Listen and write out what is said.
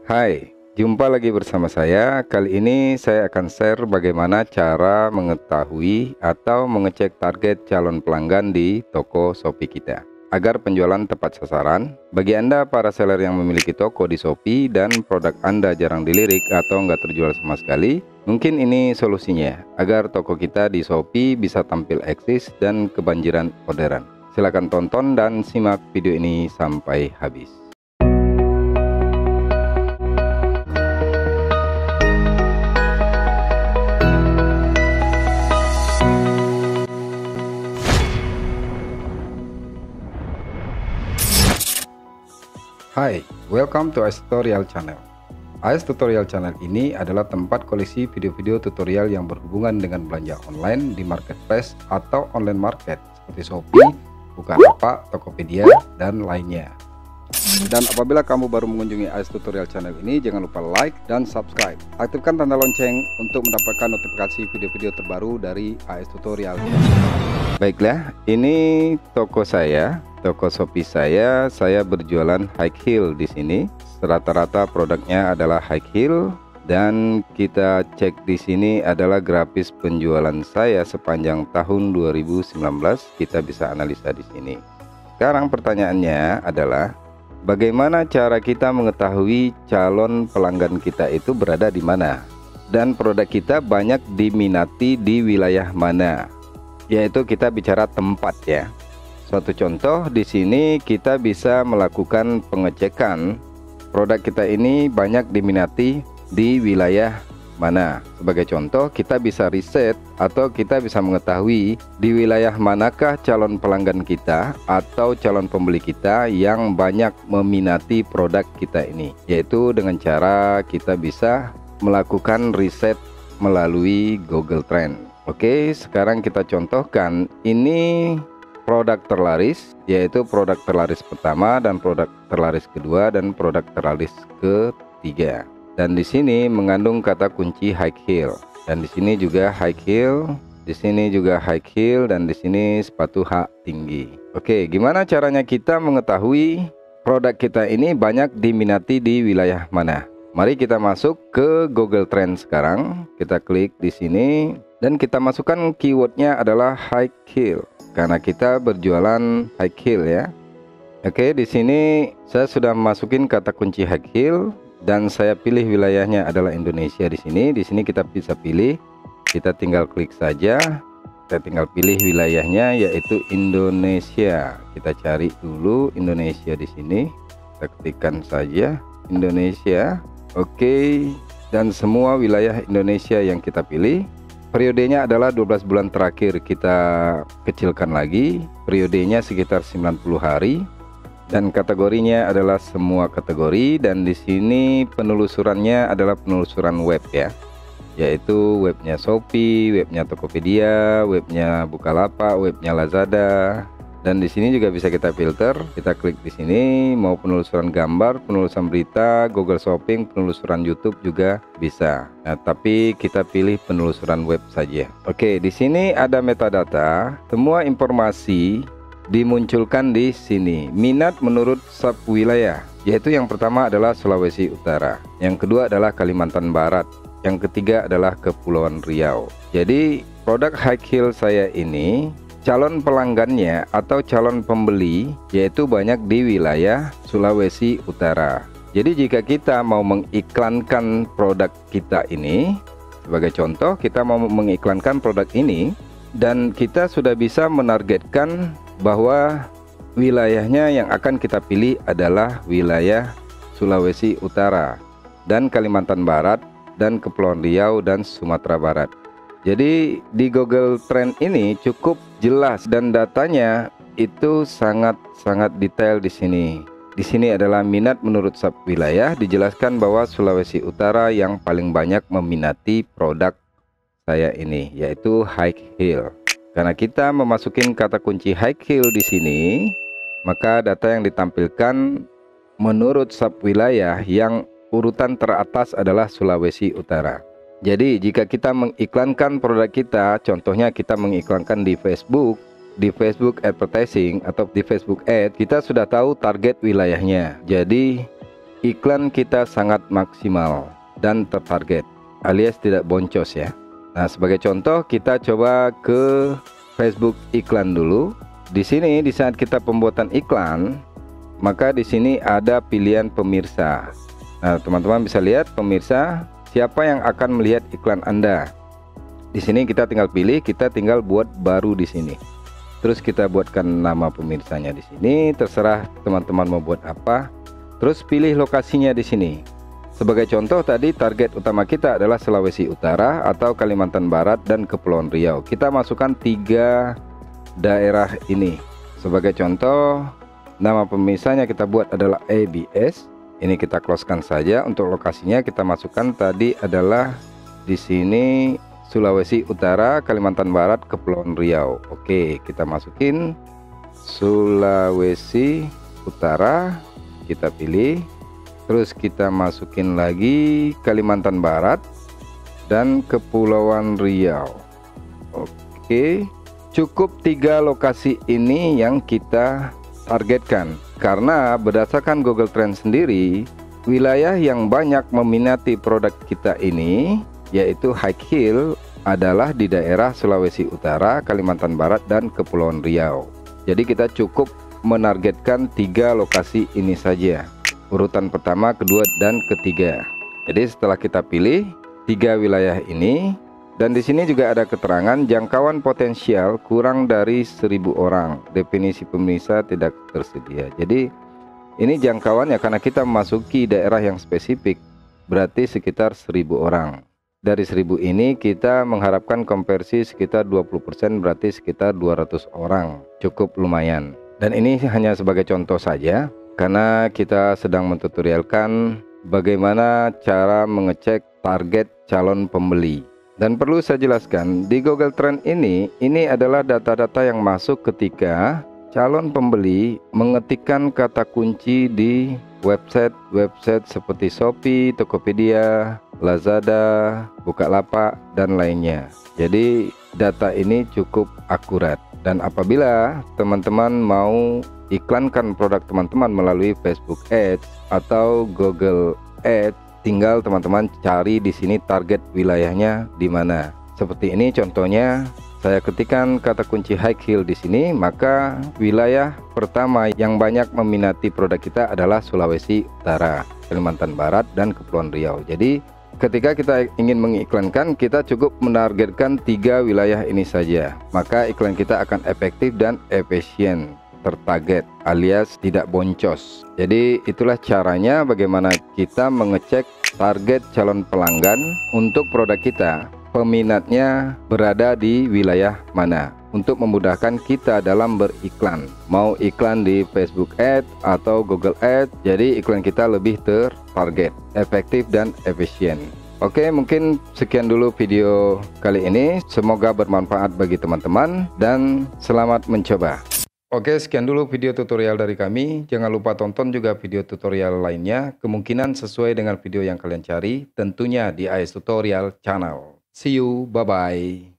Hai, jumpa lagi bersama saya. Kali ini saya akan share bagaimana cara mengetahui atau mengecek target calon pelanggan di toko Shopee kita agar penjualan tepat sasaran. Bagi Anda para seller yang memiliki toko di Shopee dan produk Anda jarang dilirik atau nggak terjual sama sekali, mungkin ini solusinya agar toko kita di Shopee bisa tampil eksis dan kebanjiran orderan. Silahkan tonton dan simak video ini sampai habis. Hai, welcome to AS Tutorial Channel. AS Tutorial Channel ini adalah tempat koleksi video-video tutorial yang berhubungan dengan belanja online di marketplace atau online market seperti Shopee, Bukalapak, Tokopedia, dan lainnya. Dan apabila kamu baru mengunjungi AS Tutorial Channel ini, jangan lupa like dan subscribe. Aktifkan tanda lonceng untuk mendapatkan notifikasi video-video terbaru dari AS Tutorial Channel. Baiklah, ini toko saya. Toko Shopee saya berjualan high heel di sini. Rata-rata produknya adalah high heel dan kita cek di sini adalah grafis penjualan saya sepanjang tahun 2019. Kita bisa analisa di sini. Sekarang pertanyaannya adalah bagaimana cara kita mengetahui calon pelanggan kita itu berada di mana dan produk kita banyak diminati di wilayah mana? Yaitu kita bicara tempat ya. Suatu contoh di sini kita bisa melakukan pengecekan produk kita ini banyak diminati di wilayah mana. Sebagai contoh, kita bisa riset atau kita bisa mengetahui di wilayah manakah calon pelanggan kita atau calon pembeli kita yang banyak meminati produk kita ini. Yaitu dengan cara kita bisa melakukan riset melalui Google Trend. Oke, sekarang kita contohkan ini produk terlaris, yaitu produk terlaris pertama dan produk terlaris kedua dan produk terlaris ketiga. Dan di sini mengandung kata kunci high heel. Dan di sini juga high heel, di sini juga high heel, dan di sini sepatu hak tinggi. Oke, gimana caranya kita mengetahui produk kita ini banyak diminati di wilayah mana? Mari kita masuk ke Google Trend sekarang. Kita klik di sini dan kita masukkan keywordnya adalah high heel. Karena kita berjualan high heel ya. Oke, di sini saya sudah masukin kata kunci high heel dan saya pilih wilayahnya adalah Indonesia di sini. Di sini kita bisa pilih, kita tinggal klik saja. Kita tinggal pilih wilayahnya yaitu Indonesia. Kita cari dulu Indonesia di sini. Kita ketikkan saja Indonesia. Oke, dan semua wilayah Indonesia yang kita pilih. Periodenya adalah 12 bulan terakhir, kita kecilkan lagi. Periodenya sekitar 90 hari. Dan kategorinya adalah semua kategori. Dan di sini penelusurannya adalah penelusuran web ya. Yaitu webnya Shopee, webnya Tokopedia, webnya Bukalapak, webnya Lazada. Dan di sini juga bisa kita filter. Kita klik di sini, mau penelusuran gambar, penelusuran berita, Google Shopping, penelusuran YouTube juga bisa. Nah, tapi kita pilih penelusuran web saja. Oke, di sini ada metadata. Semua informasi dimunculkan di sini. Minat menurut sub wilayah, yaitu yang pertama adalah Sulawesi Utara, yang kedua adalah Kalimantan Barat, yang ketiga adalah Kepulauan Riau. Jadi produk high heel saya ini calon pelanggannya atau calon pembeli yaitu banyak di wilayah Sulawesi Utara. Jadi jika kita mau mengiklankan produk kita ini, sebagai contoh kita mau mengiklankan produk ini dan kita sudah bisa menargetkan bahwa wilayahnya yang akan kita pilih adalah wilayah Sulawesi Utara dan Kalimantan Barat dan Kepulauan Riau dan Sumatera Barat. Jadi di Google Trend ini cukup jelas dan datanya itu sangat detail di sini. Di sini adalah minat menurut sub wilayah, dijelaskan bahwa Sulawesi Utara yang paling banyak meminati produk saya ini yaitu high heel. Karena kita memasukin kata kunci high heel di sini, maka data yang ditampilkan menurut sub wilayah yang urutan teratas adalah Sulawesi Utara. Jadi jika kita mengiklankan produk kita, contohnya kita mengiklankan di Facebook advertising atau di Facebook Ad, kita sudah tahu target wilayahnya. Jadi iklan kita sangat maksimal dan tertarget alias tidak boncos ya. Nah, sebagai contoh kita coba ke Facebook iklan dulu. Di sini di saat kita pembuatan iklan, maka di sini ada pilihan pemirsa. Nah, teman-teman bisa lihat pemirsa, siapa yang akan melihat iklan Anda. Di sini kita tinggal pilih, kita tinggal buat baru di sini. Terus kita buatkan nama pemirsanya di sini, terserah teman-teman mau buat apa. Terus pilih lokasinya di sini. Sebagai contoh tadi target utama kita adalah Sulawesi Utara atau Kalimantan Barat dan Kepulauan Riau. Kita masukkan 3 daerah ini. Sebagai contoh, nama pemirsanya kita buat adalah ABS. Ini kita closekan saja. Untuk lokasinya kita masukkan tadi adalah di sini Sulawesi Utara, Kalimantan Barat, Kepulauan Riau. Oke, kita masukin Sulawesi Utara, kita pilih. Terus kita masukin lagi Kalimantan Barat dan Kepulauan Riau. Oke, cukup 3 lokasi ini yang kita targetkan. Karena berdasarkan Google Trends sendiri, wilayah yang banyak meminati produk kita ini yaitu high heel adalah di daerah Sulawesi Utara, Kalimantan Barat, dan Kepulauan Riau. Jadi kita cukup menargetkan 3 lokasi ini saja. Urutan pertama, kedua, dan ketiga. Jadi setelah kita pilih 3 wilayah ini, dan di sini juga ada keterangan jangkauan potensial kurang dari 1000 orang. Definisi pemirsa tidak tersedia. Jadi ini jangkauannya karena kita memasuki daerah yang spesifik, berarti sekitar 1000 orang. Dari 1000 ini kita mengharapkan konversi sekitar 20%, berarti sekitar 200 orang. Cukup lumayan. Dan ini hanya sebagai contoh saja, karena kita sedang mentutorialkan bagaimana cara mengecek target calon pembeli. Dan perlu saya jelaskan, di Google Trend ini adalah data-data yang masuk ketika calon pembeli mengetikkan kata kunci di website seperti Shopee, Tokopedia, Lazada, Bukalapak, dan lainnya. Jadi data ini cukup akurat. Dan apabila teman-teman mau iklankan produk teman-teman melalui Facebook Ads atau Google Ads, tinggal teman-teman cari di sini target wilayahnya di mana. Seperti ini contohnya, saya ketikkan kata kunci high heel di sini, maka wilayah pertama yang banyak meminati produk kita adalah Sulawesi Utara, Kalimantan Barat, dan Kepulauan Riau. Jadi ketika kita ingin mengiklankan, kita cukup menargetkan 3 wilayah ini saja, maka iklan kita akan efektif dan efisien, tertarget alias tidak boncos. Jadi itulah caranya bagaimana kita mengecek target calon pelanggan untuk produk kita, peminatnya berada di wilayah mana, untuk memudahkan kita dalam beriklan. Mau iklan di Facebook Ads atau Google Ads, jadi iklan kita lebih tertarget, efektif dan efisien. Oke, mungkin sekian dulu video kali ini. Semoga bermanfaat bagi teman-teman dan selamat mencoba. Oke, sekian dulu video tutorial dari kami. Jangan lupa tonton juga video tutorial lainnya. Kemungkinan sesuai dengan video yang kalian cari, tentunya di AS Tutorial Channel. See you, bye-bye.